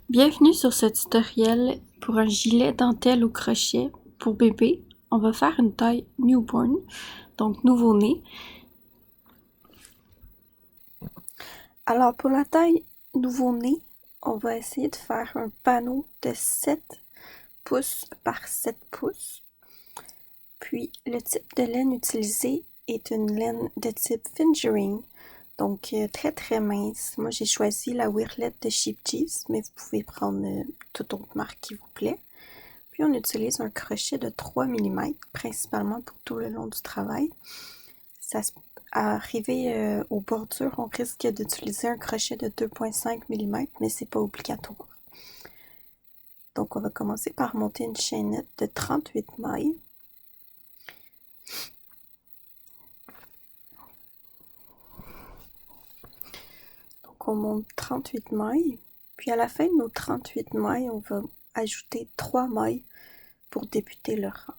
Bienvenue sur ce tutoriel pour un gilet dentelle au crochet pour bébé. On va faire une taille newborn, donc nouveau-né. Alors pour la taille nouveau-né, on va essayer de faire un panneau de 7 pouces par 7 pouces. Puis le type de laine utilisé est une laine de type fingering, donc très très mince. Moi j'ai choisi la Wurlette de Sheep Cheese, mais vous pouvez prendre toute autre marque qui vous plaît. Puis on utilise un crochet de 3 mm, principalement pour tout le long du travail. Arrivé aux bordures, on risque d'utiliser un crochet de 2,5 mm, mais c'est pas obligatoire. Donc on va commencer par monter une chaînette de 38 mailles. Donc on monte 38 mailles, puis à la fin de nos 38 mailles, on va ajouter 3 mailles pour débuter le rang.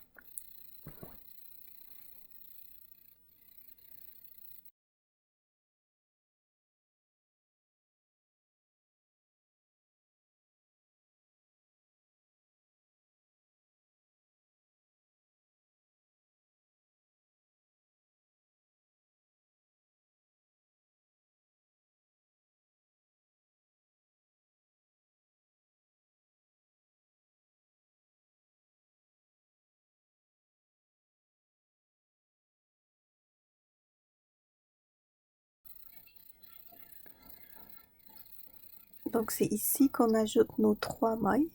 Donc c'est ici qu'on ajoute nos 3 mailles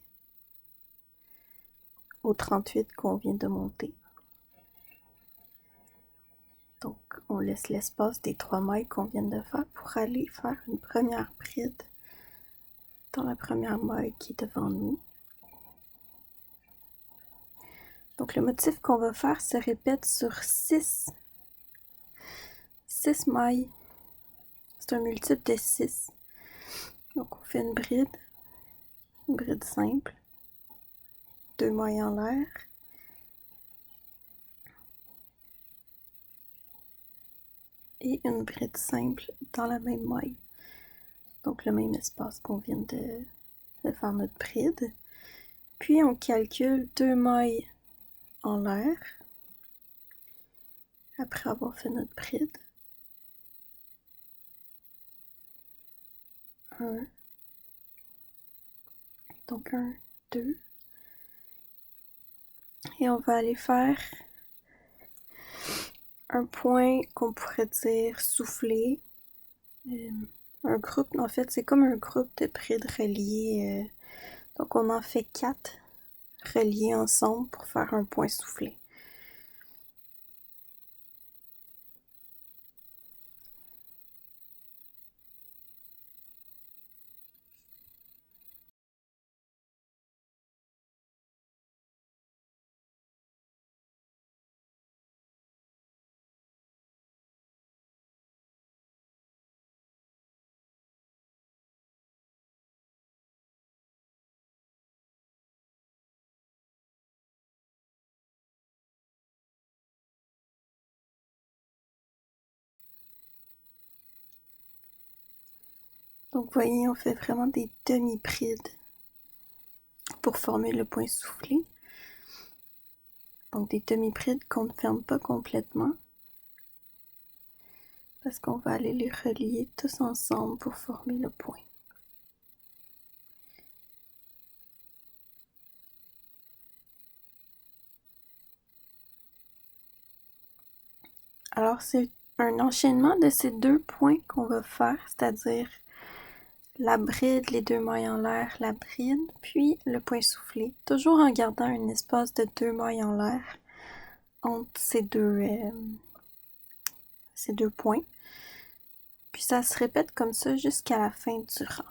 aux 38 qu'on vient de monter. Donc on laisse l'espace des 3 mailles qu'on vient de faire pour aller faire une première bride dans la première maille qui est devant nous. Donc le motif qu'on va faire se répète sur 6 mailles. C'est un multiple de 6. Donc on fait une bride simple, 2 mailles en l'air, et une bride simple dans la même maille. Donc le même espace qu'on vient de faire notre bride. Puis on calcule 2 mailles en l'air après avoir fait notre bride. 1, donc 1, 2, et on va aller faire un point qu'on pourrait dire soufflé. Un groupe, en fait, c'est comme un groupe de brides reliées. Donc on en fait 4 reliés ensemble pour faire un point soufflé. Donc vous voyez, on fait vraiment des demi-brides pour former le point soufflé. Donc des demi-brides qu'on ne ferme pas complètement, parce qu'on va aller les relier tous ensemble pour former le point. Alors c'est un enchaînement de ces 2 points qu'on va faire, c'est-à-dire la bride, les 2 mailles en l'air, la bride, puis le point soufflé, toujours en gardant un espace de 2 mailles en l'air entre ces deux points. Puis ça se répète comme ça jusqu'à la fin du rang.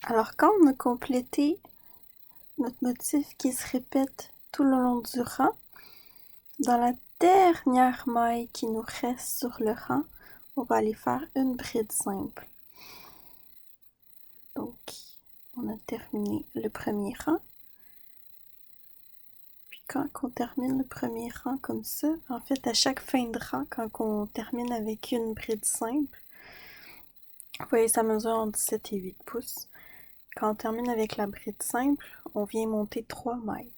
Alors quand on a complété notre motif qui se répète tout le long du rang, dans la dernière maille qui nous reste sur le rang, on va aller faire une bride simple. Donc, on a terminé le premier rang. Puis quand on termine le premier rang comme ça, en fait, à chaque fin de rang, quand on termine avec une bride simple, vous voyez, ça mesure entre 7 et 8 pouces. Quand on termine avec la bride simple, on vient monter 3 mailles.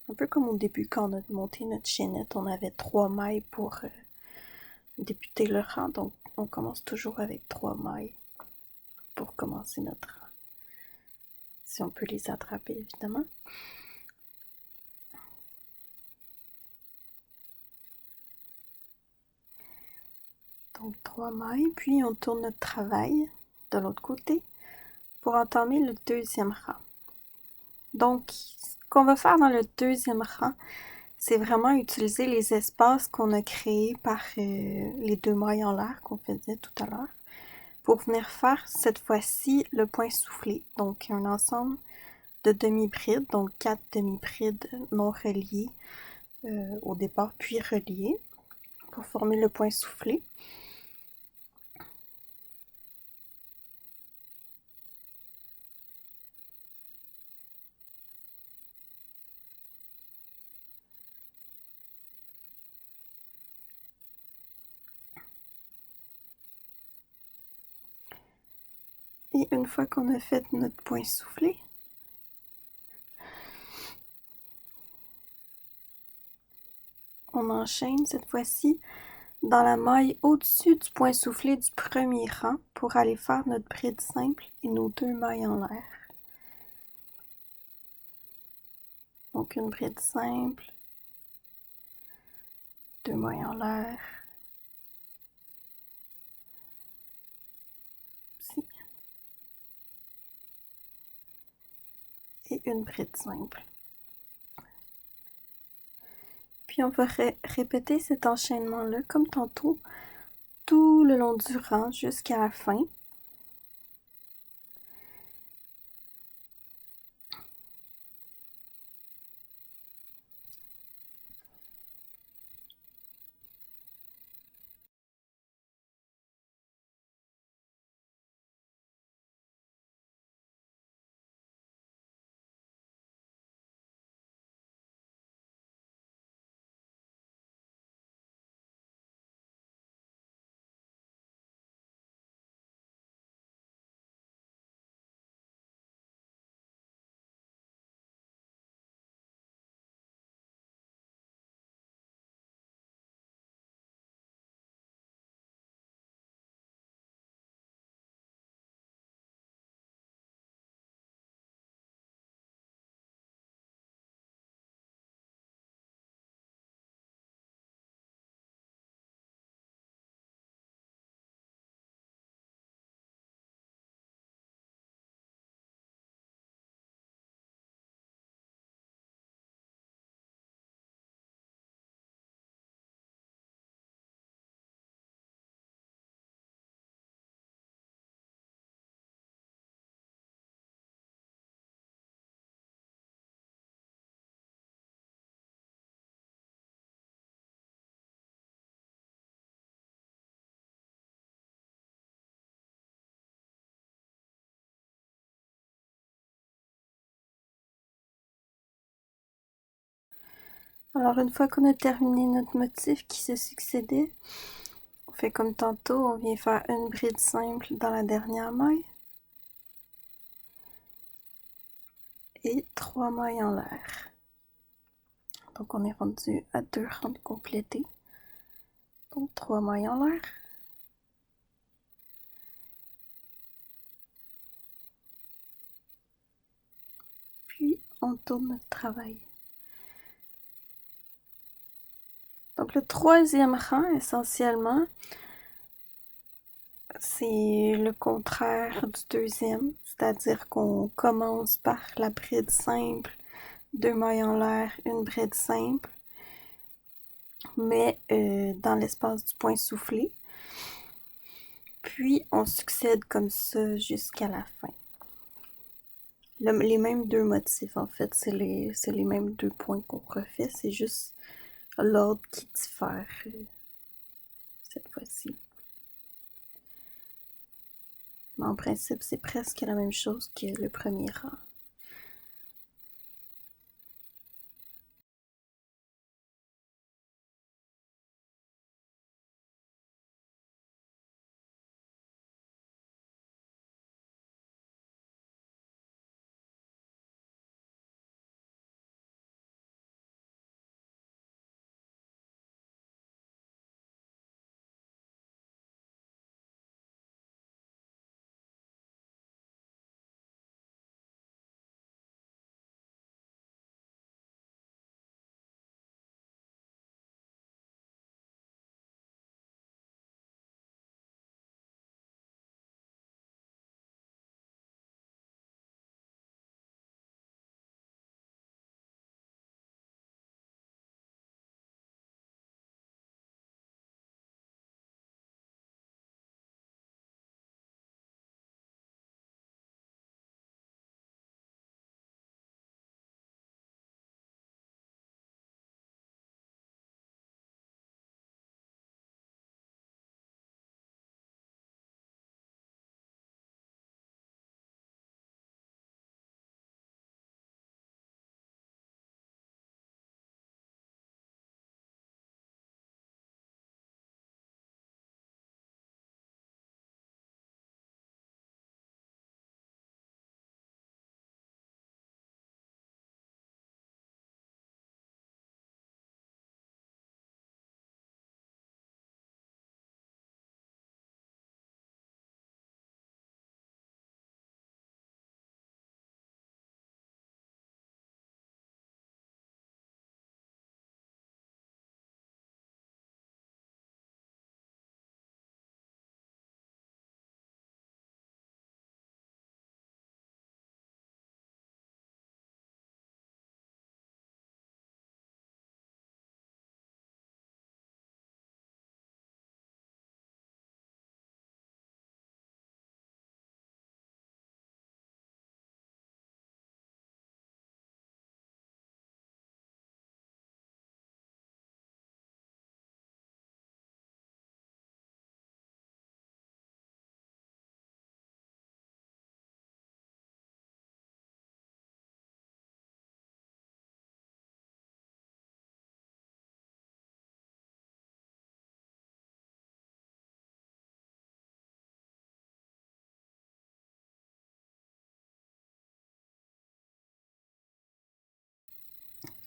Un peu comme au début, quand on a monté notre chaînette, on avait 3 mailles pour débuter le rang. Donc, on commence toujours avec 3 mailles pour commencer notre rang. Si on peut les attraper, évidemment. Donc 3 mailles, puis on tourne notre travail de l'autre côté pour entamer le deuxième rang. Donc, ce qu'on va faire dans le deuxième rang, c'est vraiment utiliser les espaces qu'on a créés par les 2 mailles en l'air qu'on faisait tout à l'heure pour venir faire cette fois-ci le point soufflé. Donc, un ensemble de demi-brides, donc 4 demi-brides non reliées au départ, puis reliées pour former le point soufflé. Et une fois qu'on a fait notre point soufflé, on enchaîne cette fois-ci dans la maille au-dessus du point soufflé du premier rang pour aller faire notre bride simple et nos 2 mailles en l'air. Donc une bride simple, 2 mailles en l'air, ici, et une bride simple. Puis on va répéter cet enchaînement-là comme tantôt tout le long du rang jusqu'à la fin. Alors une fois qu'on a terminé notre motif qui se succédait, on fait comme tantôt, on vient faire une bride simple dans la dernière maille et 3 mailles en l'air. Donc on est rendu à 2 rangs complétés. Donc 3 mailles en l'air. Puis on tourne notre travail. Donc le troisième rang, essentiellement, c'est le contraire du deuxième, c'est-à-dire qu'on commence par la bride simple, 2 mailles en l'air, une bride simple, mais dans l'espace du point soufflé. Puis on succède comme ça jusqu'à la fin. les mêmes deux motifs, en fait. C'est les mêmes deux points qu'on refait. C'est juste l'ordre qui diffère cette fois-ci. Mais en principe, c'est presque la même chose que le premier rang.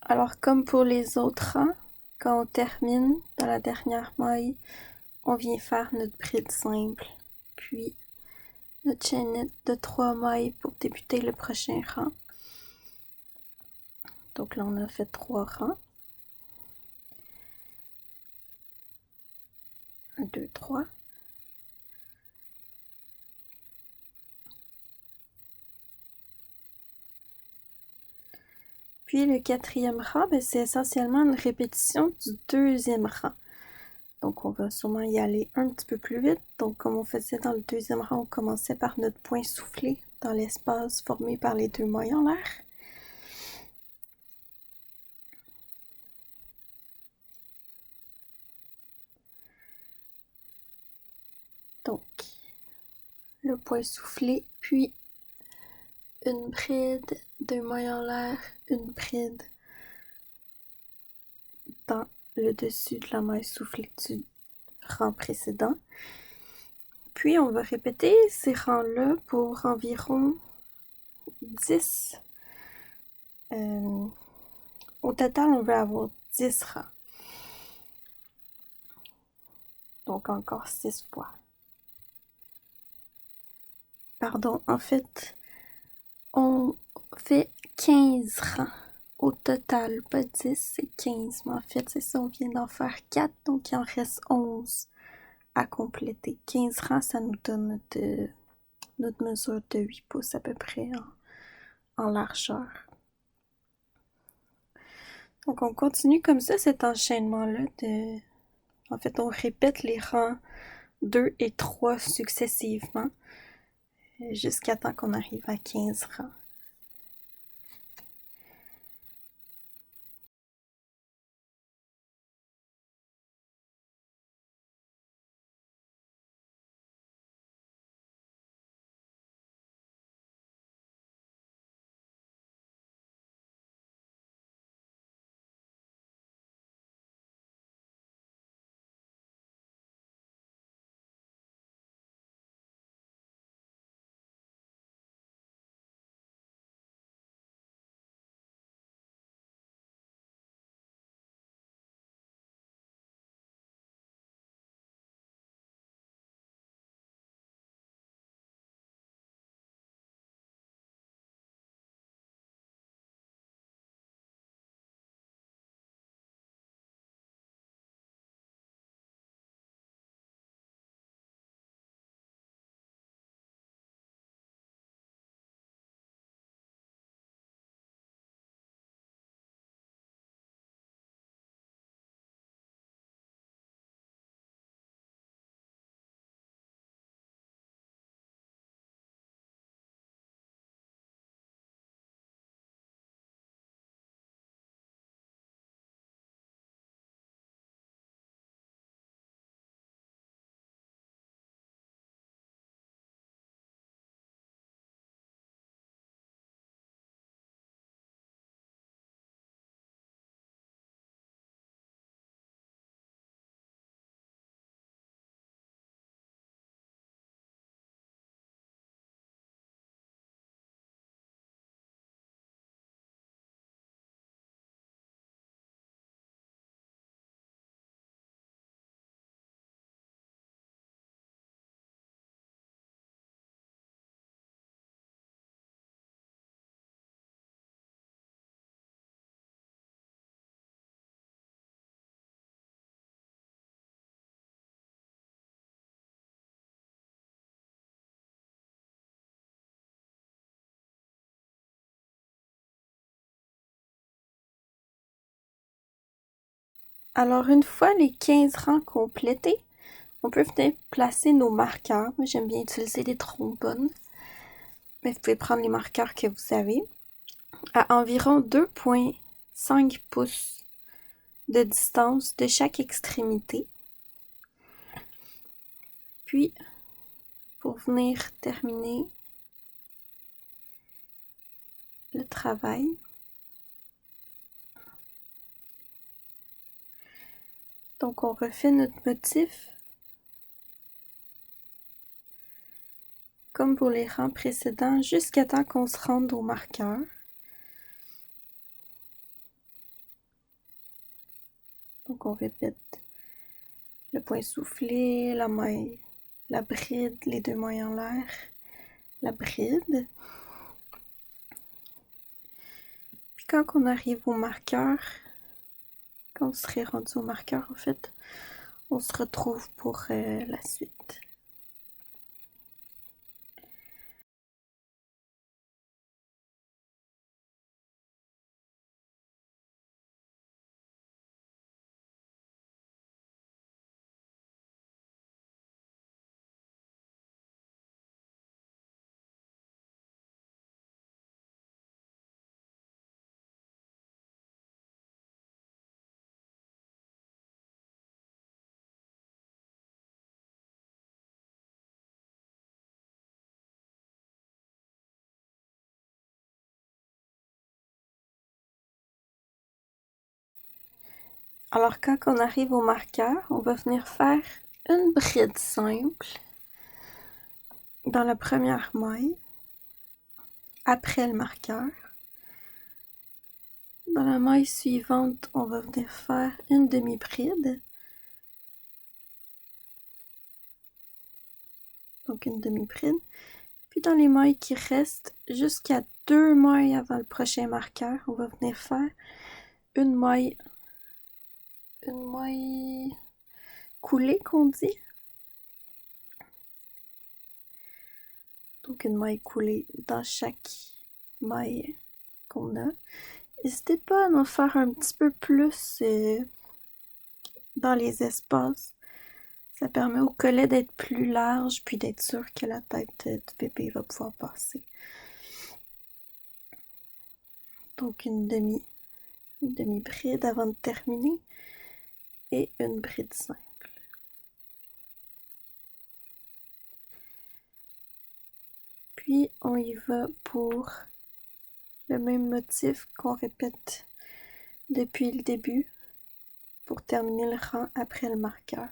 Alors, comme pour les autres rangs, quand on termine dans la dernière maille, on vient faire notre bride simple, puis notre chaînette de 3 mailles pour débuter le prochain rang. Donc là, on a fait 3 rangs. 1, 2, 3. Puis le quatrième rang, c'est essentiellement une répétition du deuxième rang. Donc on va sûrement y aller un petit peu plus vite. Donc comme on faisait dans le deuxième rang, on commençait par notre point soufflé dans l'espace formé par les deux mailles en l'air. Donc le point soufflé, puis une bride, deux mailles en l'air, une bride dans le dessus de la maille soufflée du rang précédent. Puis on va répéter ces rangs-là pour environ 10. Au total, on veut avoir 10 rangs. Donc encore 6 fois. Pardon, en fait, on fait 15 rangs. Au total, pas 10, c'est 15. Mais en fait, c'est ça, on vient d'en faire 4, donc il en reste 11 à compléter. 15 rangs, ça nous donne notre mesure de 8 pouces à peu près en largeur. Donc on continue comme ça, cet enchaînement-là En fait, on répète les rangs 2 et 3 successivement jusqu'à temps qu'on arrive à 15 rangs. Alors, une fois les 15 rangs complétés, on peut venir placer nos marqueurs. Moi, j'aime bien utiliser des trombones, mais vous pouvez prendre les marqueurs que vous avez à environ 2,5 pouces de distance de chaque extrémité. Puis, pour venir terminer le travail, donc on refait notre motif comme pour les rangs précédents jusqu'à temps qu'on se rende au marqueur. Donc on répète le point soufflé, la maille, la bride, les deux mailles en l'air, la bride. Puis quand on arrive au marqueur, quand on serait rendu au marqueur en fait, on se retrouve pour la suite. Alors quand on arrive au marqueur, on va venir faire une bride simple dans la première maille, après le marqueur. Dans la maille suivante, on va venir faire une demi-bride. Donc une demi-bride. Puis dans les mailles qui restent, jusqu'à 2 mailles avant le prochain marqueur, on va venir faire une maille coulée qu'on dit. Donc une maille coulée dans chaque maille qu'on a. N'hésitez pas à en faire un petit peu plus dans les espaces. Ça permet au collet d'être plus large puis d'être sûr que la tête du bébé va pouvoir passer. Donc une demi-bride avant de terminer et une bride simple. Puis on y va pour le même motif qu'on répète depuis le début pour terminer le rang après le marqueur.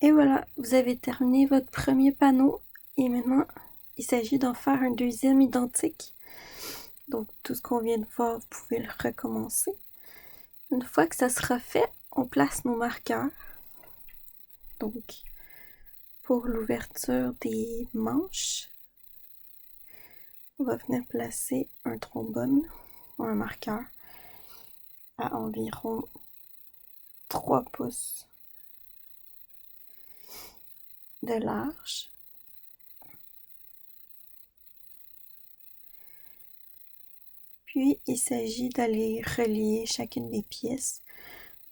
Et voilà, vous avez terminé votre premier panneau et maintenant il s'agit d'en faire un deuxième identique. Donc tout ce qu'on vient de voir, vous pouvez le recommencer. Une fois que ça sera fait, on place nos marqueurs. Donc pour l'ouverture des manches, on va venir placer un trombone ou un marqueur à environ 3 pouces de large. Puis il s'agit d'aller relier chacune des pièces.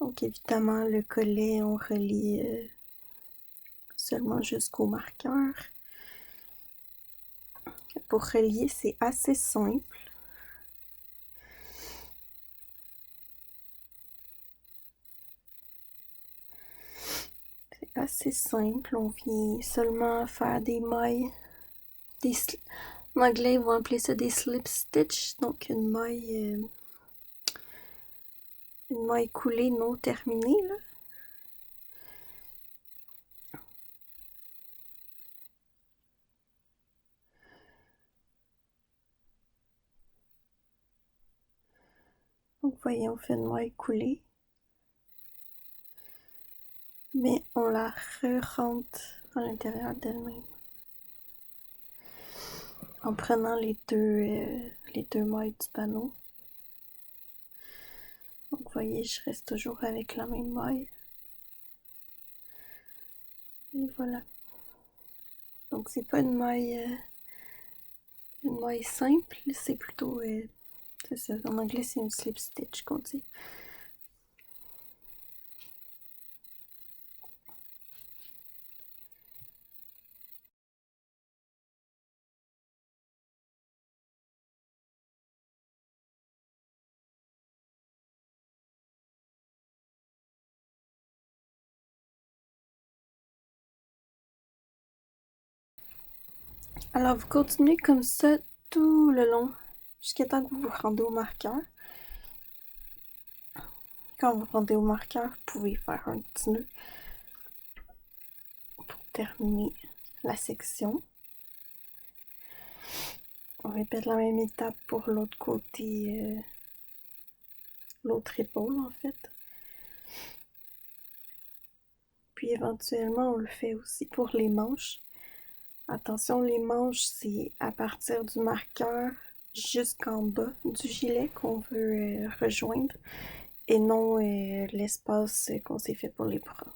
Donc évidemment le collet, on relie seulement jusqu'au marqueur. Pour relier, c'est assez simple. C'est assez simple, on vient seulement faire des mailles. En anglais, ils vont appeler ça des slip stitch, donc une maille coulée non terminée, là. Donc, vous voyez, on fait une maille coulée. Mais on la re-rentre à l'intérieur d'elle-même. En prenant les deux mailles du panneau. Donc, vous voyez, je reste toujours avec la même maille. Et voilà. Donc, c'est pas une maille simple, c'est plutôt, c'est ça, en anglais, c'est une slip stitch qu'on dit. Alors, vous continuez comme ça tout le long, jusqu'à temps que vous vous rendez au marqueur. Quand vous rendez au marqueur, vous pouvez faire un petit nœud pour terminer la section. On répète la même étape pour l'autre côté, l'autre épaule en fait. Puis éventuellement, on le fait aussi pour les manches. Attention, les manches, c'est à partir du marqueur jusqu'en bas du gilet qu'on veut rejoindre et non l'espace qu'on s'est fait pour les bras.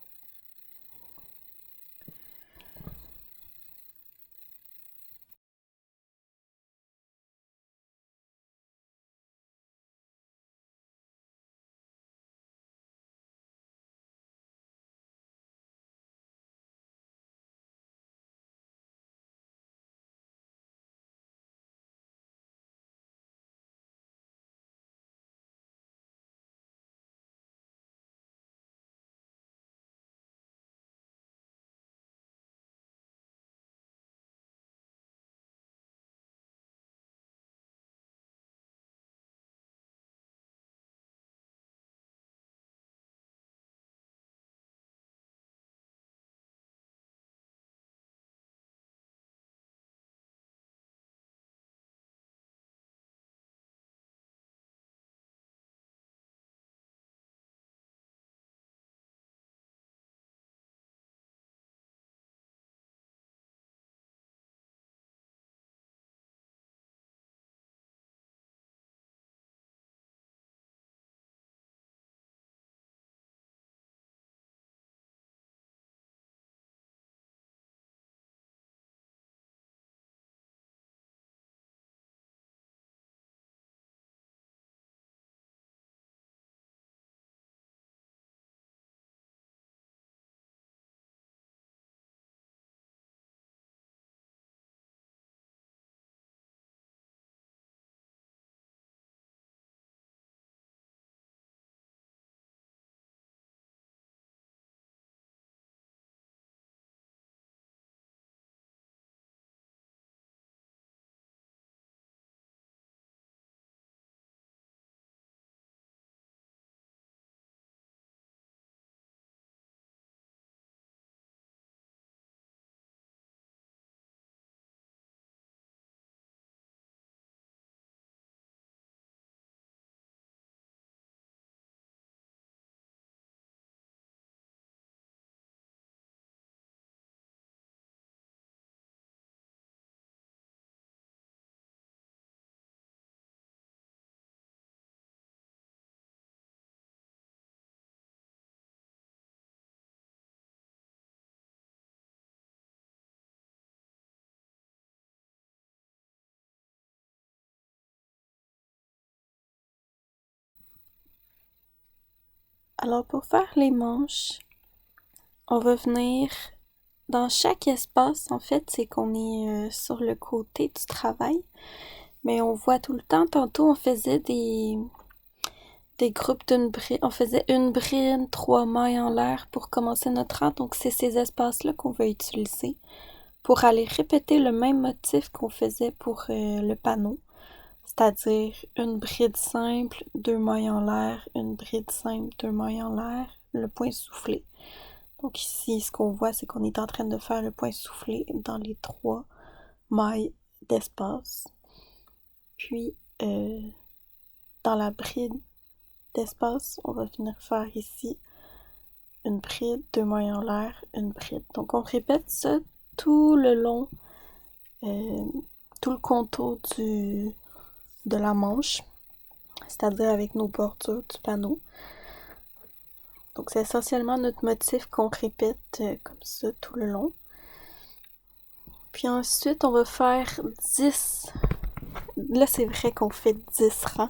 Alors pour faire les manches, on va venir dans chaque espace, en fait, c'est qu'on est sur le côté du travail, mais on voit tout le temps, tantôt on faisait des groupes d'une bride, on faisait une bride, 3 mailles en l'air pour commencer notre rang, donc c'est ces espaces-là qu'on va utiliser pour aller répéter le même motif qu'on faisait pour le panneau, c'est-à-dire une bride simple, 2 mailles en l'air, une bride simple, 2 mailles en l'air, le point soufflé. Donc ici, ce qu'on voit, c'est qu'on est en train de faire le point soufflé dans les 3 mailles d'espace. Puis, dans la bride d'espace, on va venir faire ici une bride, 2 mailles en l'air, une bride. Donc on répète ça tout le long, tout le contour de la manche, c'est-à-dire avec nos bordures du panneau. Donc c'est essentiellement notre motif qu'on répète comme ça tout le long. Puis ensuite, on va faire 10. Là, c'est vrai qu'on fait 10 rangs.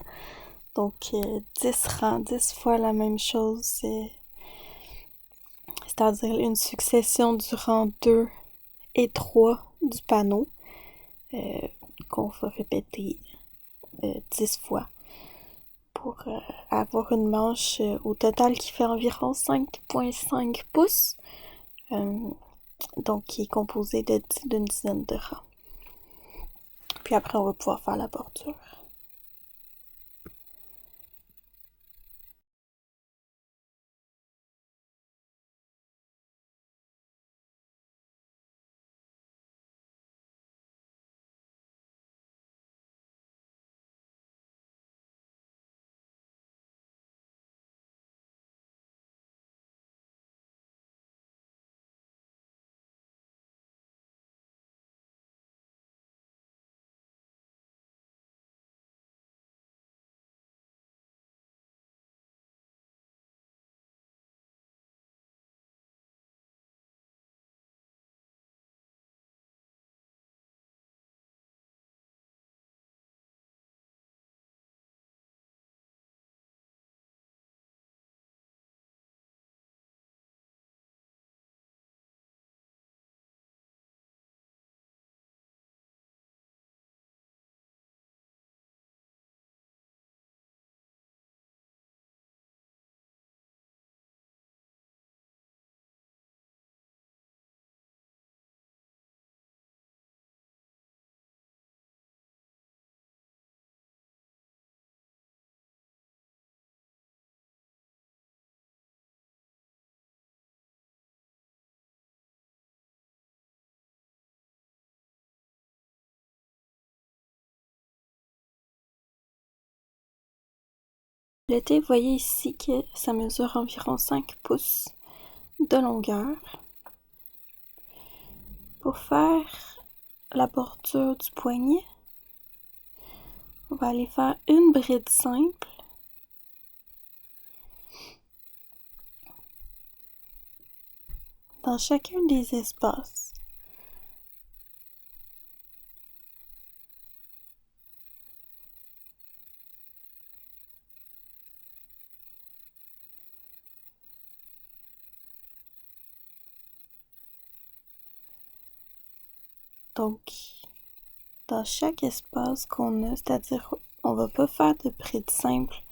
Donc 10 rangs, 10 fois la même chose. C'est-à-dire une succession du rang 2 et 3 du panneau qu'on va répéter 10 fois pour avoir une manche au total qui fait environ 5,5 pouces. Donc qui est composée d'une dizaine de rangs. Puis après, on va pouvoir faire la bordure. L'été, vous voyez ici que ça mesure environ 5 pouces de longueur. Pour faire la bordure du poignet, on va aller faire une bride simple dans chacun des espaces. Donc, dans chaque espace qu'on a, c'est-à-dire on va pas faire de bride simple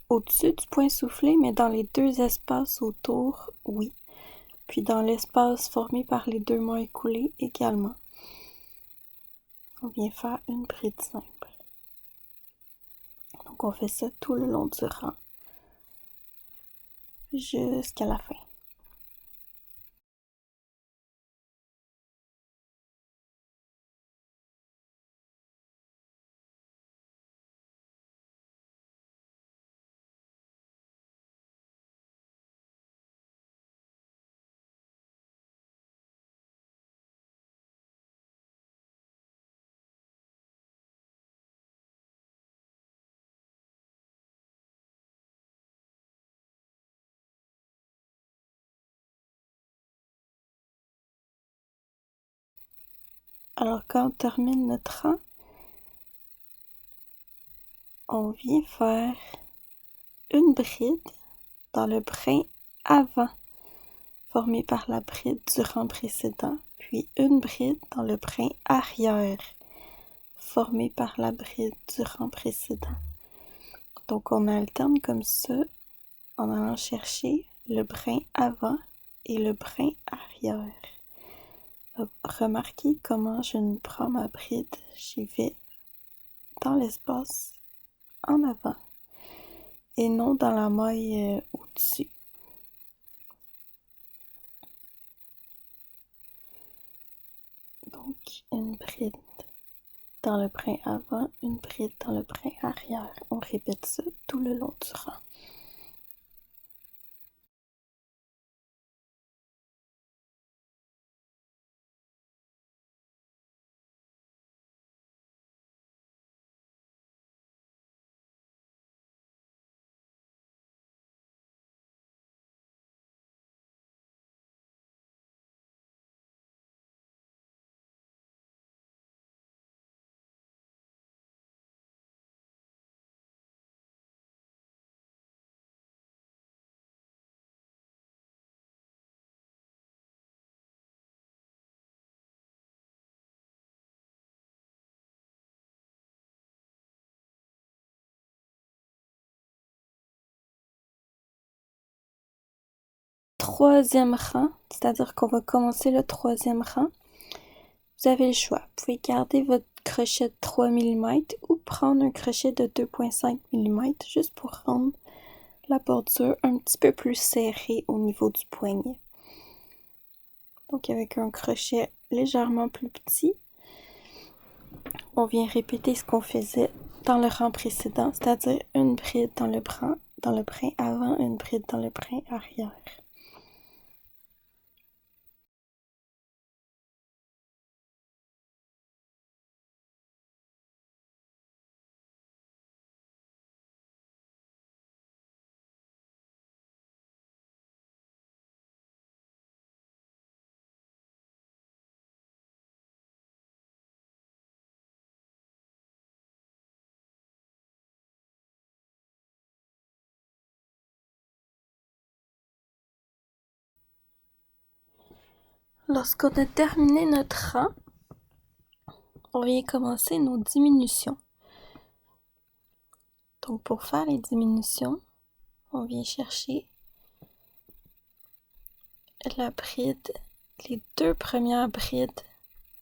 au-dessus du point soufflé, mais dans les 2 espaces autour, oui. Puis dans l'espace formé par les 2 mailles coulées également. On vient faire une bride simple. Donc on fait ça tout le long du rang jusqu'à la fin. Alors quand on termine notre rang, on vient faire une bride dans le brin avant. formée par la bride du rang précédent, puis une bride dans le brin arrière, formée par la bride du rang précédent. Donc on alterne comme ça en allant chercher le brin avant et le brin arrière. Remarquez comment je ne prends ma bride, j'y vais dans l'espace en avant et non dans la maille au-dessus. Donc une bride dans le brin avant, une bride dans le brin arrière. On répète ça tout le long du rang. Troisième rang, c'est-à-dire qu'on va commencer le troisième rang. Vous avez le choix. Vous pouvez garder votre crochet de 3 mm ou prendre un crochet de 2,5 mm juste pour rendre la bordure un petit peu plus serrée au niveau du poignet. Donc avec un crochet légèrement plus petit, on vient répéter ce qu'on faisait dans le rang précédent, c'est-à-dire une bride dans le brin avant, une bride dans le brin arrière. Lorsqu'on a terminé notre rang, on vient commencer nos diminutions. Donc pour faire les diminutions, on vient chercher la bride, les deux premières brides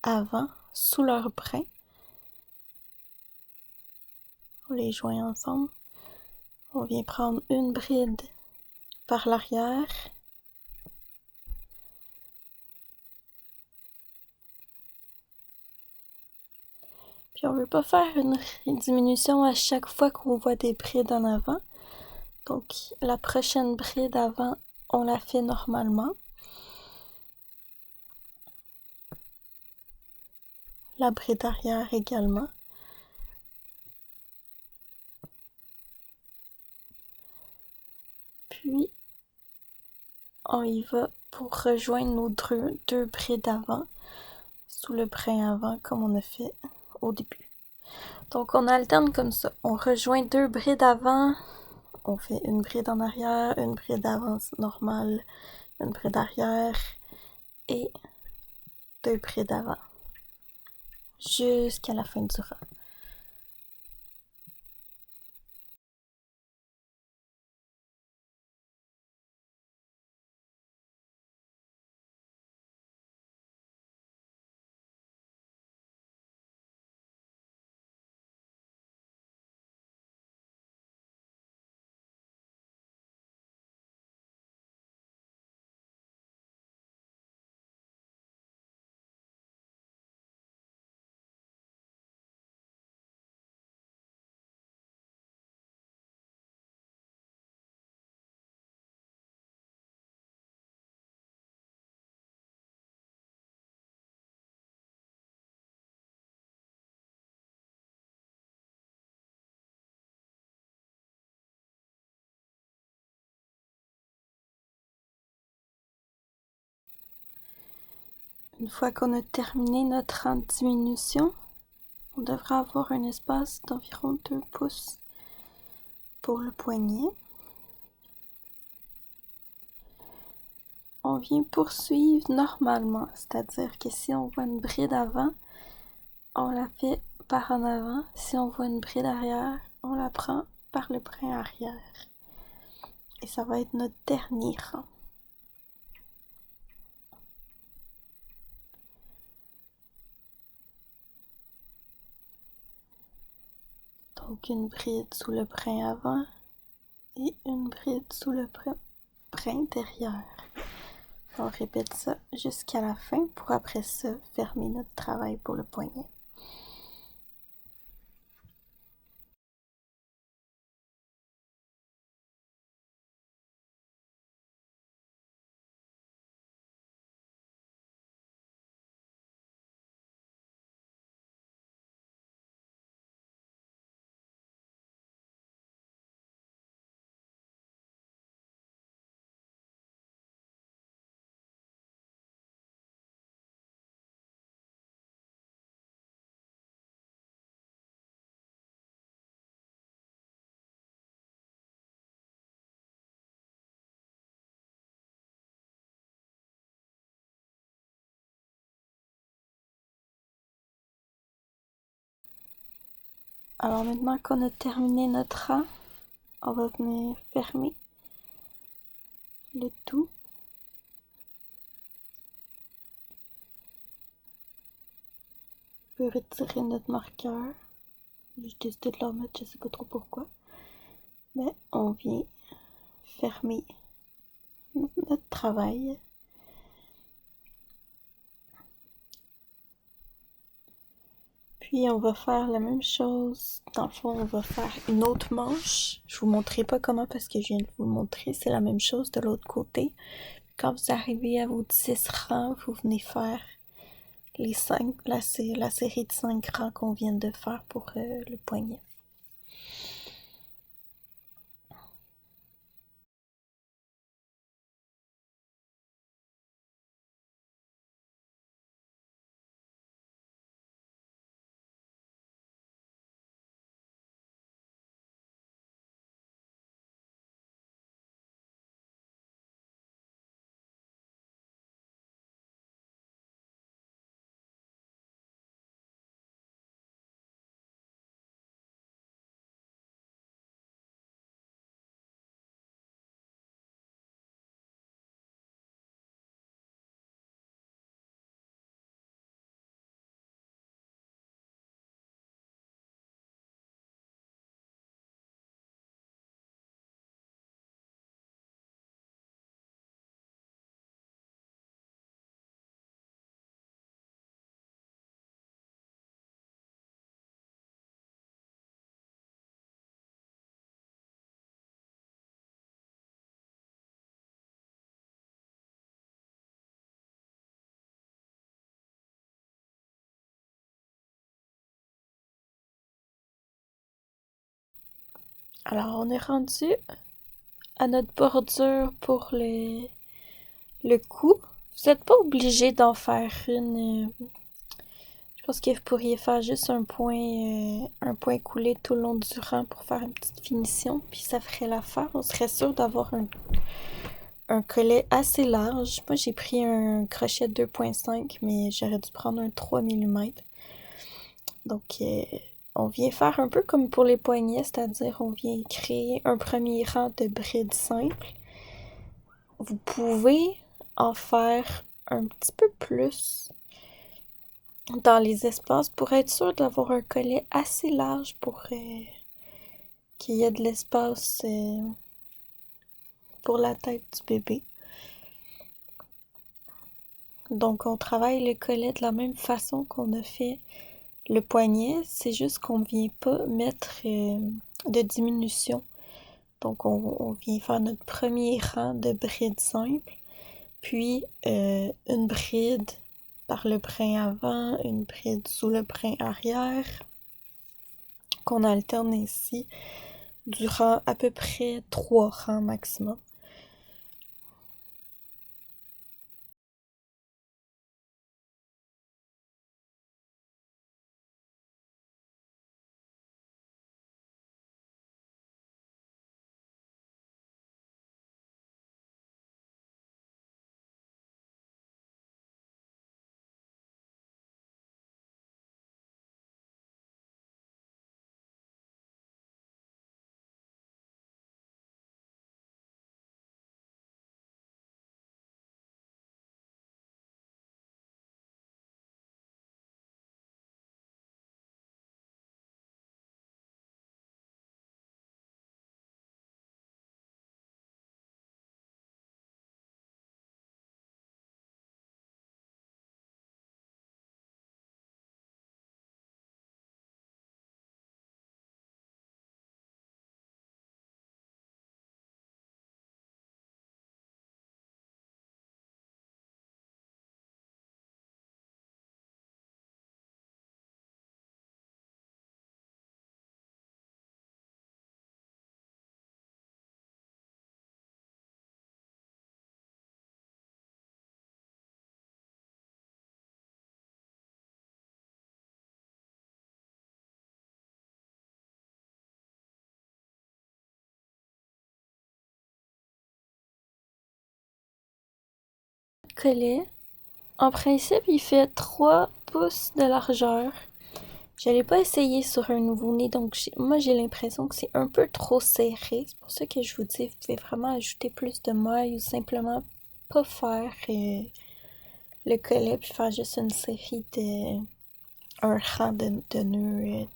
avant, sous leur brin. On les joint ensemble. On vient prendre une bride par l'arrière. Puis on veut pas faire une diminution à chaque fois qu'on voit des brides en avant. Donc la prochaine bride avant, on la fait normalement. La bride arrière également. Puis on y va pour rejoindre nos deux brides avant, sous le brin avant comme on a fait au début. Donc on alterne comme ça. On rejoint deux brides avant, on fait une bride en arrière, une bride avant normale, une bride arrière et deux brides avant. Jusqu'à la fin du rang. Une fois qu'on a terminé notre rang de diminution, on devra avoir un espace d'environ 2 pouces pour le poignet. on vient poursuivre normalement. C'est-à-dire que si on voit une bride avant, on la fait par en avant. Si on voit une bride arrière, on la prend par le brin arrière. Et ça va être notre dernier rang. Donc une bride sous le brin avant et une bride sous le brin derrière. On répète ça jusqu'à la fin pour après ça fermer notre travail pour le poignet. Alors maintenant qu'on a terminé notre rang, on va venir fermer le tout. On peut retirer notre marqueur. J'ai décidé de le remettre, je sais pas trop pourquoi. Mais on vient fermer notre travail. Puis on va faire la même chose. Dans le fond, on va faire une autre manche. Je vous montrerai pas comment parce que je viens de vous le montrer. C'est la même chose de l'autre côté. Quand vous arrivez à vos 10 rangs, vous venez faire la série de 5 rangs qu'on vient de faire pour le poignet. Alors on est rendu à notre bordure pour le cou. Vous n'êtes pas obligé d'en faire une. Je pense que vous pourriez faire juste un point coulé tout le long du rang pour faire une petite finition, puis ça ferait l'affaire. On serait sûr d'avoir un collet assez large. Moi, j'ai pris un crochet 2.5, mais j'aurais dû prendre un 3 mm. Donc, on vient faire un peu comme pour les poignets, c'est-à-dire on vient créer un premier rang de brides simples. Vous pouvez en faire un petit peu plus dans les espaces pour être sûr d'avoir un collet assez large pour qu'il y ait de l'espace pour la tête du bébé. Donc on travaille le collet de la même façon qu'on a fait le poignet, c'est juste qu'on vient pas mettre de diminution. Donc on vient faire notre premier rang de brides simples, puis une bride par le brin avant, une bride sous le brin arrière, qu'on alterne ici durant à peu près 3 rangs maximum. collet. En principe, il fait 3 pouces de largeur. Je l'ai pas essayé sur un nouveau-né, donc moi j'ai l'impression que c'est un peu trop serré. C'est pour ça que je vous dis, vous pouvez vraiment ajouter plus de mailles ou simplement pas faire le collet puis faire juste une série de un rang de nœuds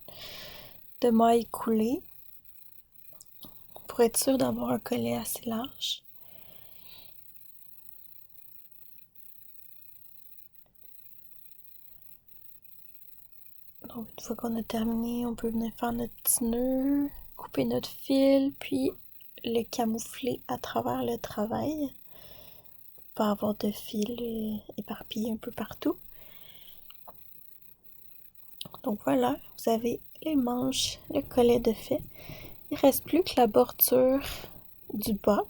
de mailles coulées pour être sûr d'avoir un collet assez large. Donc une fois qu'on a terminé, on peut venir faire notre petit nœud, couper notre fil, puis le camoufler à travers le travail. Pas avoir de fil éparpillé un peu partout. Donc voilà, vous avez les manches, le collet de fait. Il reste plus que la bordure du bas.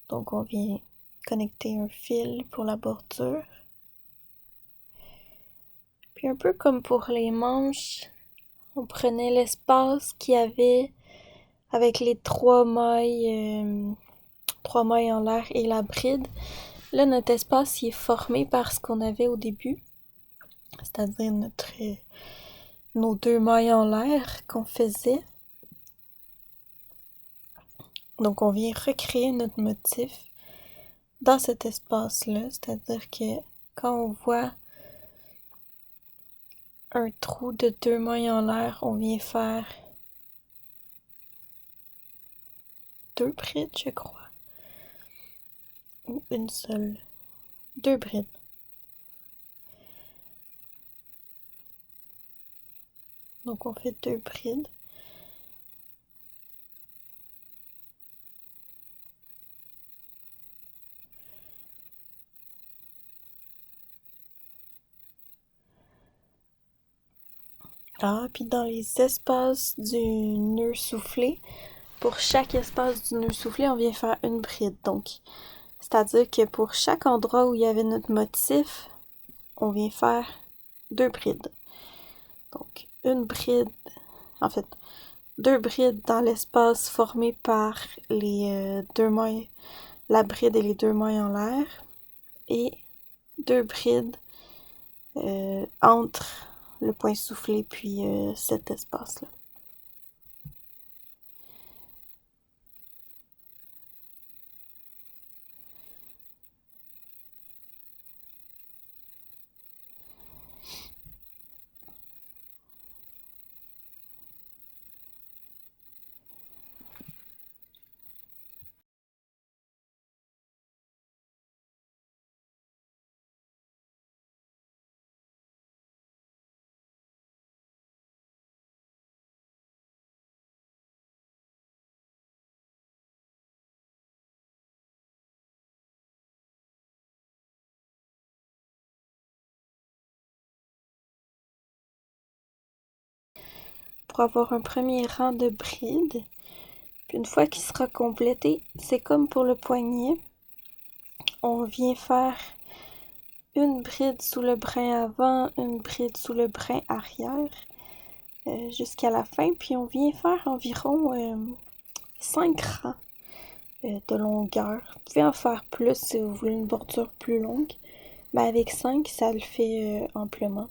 Donc on vient connecter un fil pour la bordure. Puis un peu comme pour les manches, on prenait l'espace qu'il y avait avec les 3 mailles en l'air et la bride. Là, notre espace il est formé par ce qu'on avait au début, c'est-à-dire nos 2 mailles en l'air qu'on faisait. Donc on vient recréer notre motif dans cet espace-là, c'est-à-dire que quand on voit un trou de 2 mailles en l'air, on vient faire 2 brides, je crois, ou une seule, 2 brides. Donc on fait 2 brides. Ah, puis dans les espaces du nœud soufflé, pour chaque espace du nœud soufflé, on vient faire une bride. Donc, c'est-à-dire que pour chaque endroit où il y avait notre motif, on vient faire 2 brides. Donc, une bride, en fait, 2 brides dans l'espace formé par les 2 mailles, la bride et les 2 mailles en l'air, et 2 brides entre le point soufflé puis cet espace-là. Pour avoir un premier rang de brides. Puis une fois qu'il sera complété, c'est comme pour le poignet. On vient faire une bride sous le brin avant, une bride sous le brin arrière, jusqu'à la fin. Puis on vient faire environ 5 rangs de longueur. Vous pouvez en faire plus si vous voulez une bordure plus longue. Mais avec 5, ça le fait amplement.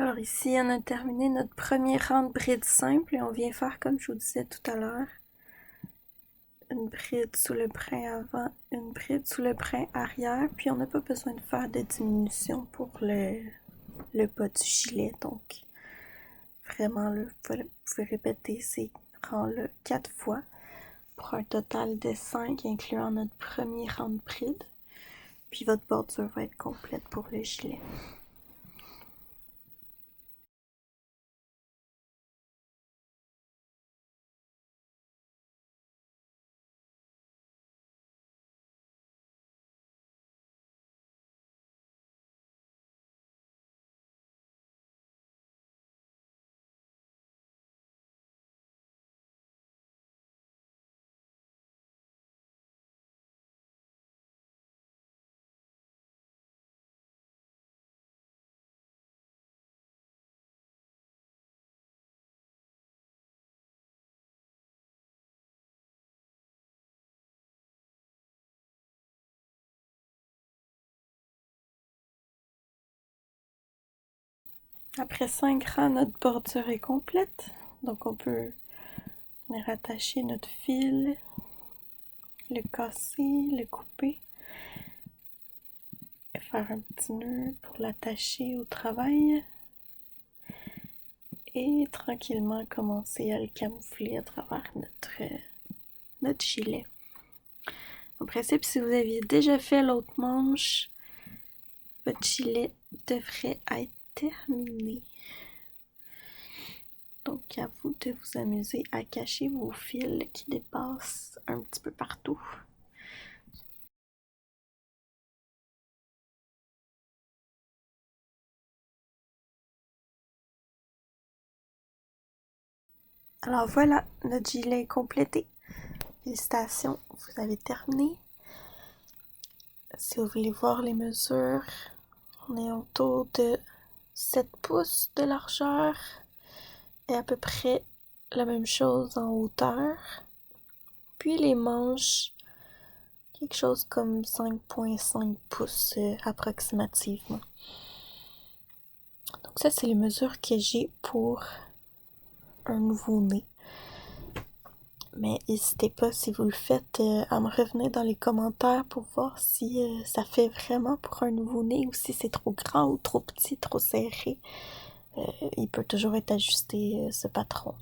Alors ici, on a terminé notre premier rang de brides simples et on vient faire, comme je vous disais tout à l'heure, une bride sous le brin avant, une bride sous le brin arrière, puis on n'a pas besoin de faire de diminution pour le bas du gilet. Donc, vraiment, là, vous pouvez répéter ces rangs-là 4 fois pour un total de 5, incluant notre premier rang de bride. Puis votre bordure va être complète pour le gilet. Après 5 rangs, notre bordure est complète. Donc on peut venir attacher notre fil, le casser, le couper, et faire un petit nœud pour l'attacher au travail et tranquillement commencer à le camoufler à travers notre gilet. En principe, si vous aviez déjà fait l'autre manche, votre gilet devrait être terminé. Donc, à vous de vous amuser à cacher vos fils qui dépassent un petit peu partout. Alors voilà, notre gilet est complété. Félicitations, vous avez terminé. Si vous voulez voir les mesures, on est autour de 7 pouces de largeur et à peu près la même chose en hauteur. Puis les manches, quelque chose comme 5,5 pouces approximativement. Donc ça, c'est les mesures que j'ai pour un nouveau-né. Mais n'hésitez pas, si vous le faites, à me revenir dans les commentaires pour voir si ça fait vraiment pour un nouveau-né ou si c'est trop grand ou trop petit, trop serré. Il peut toujours être ajusté, ce patron.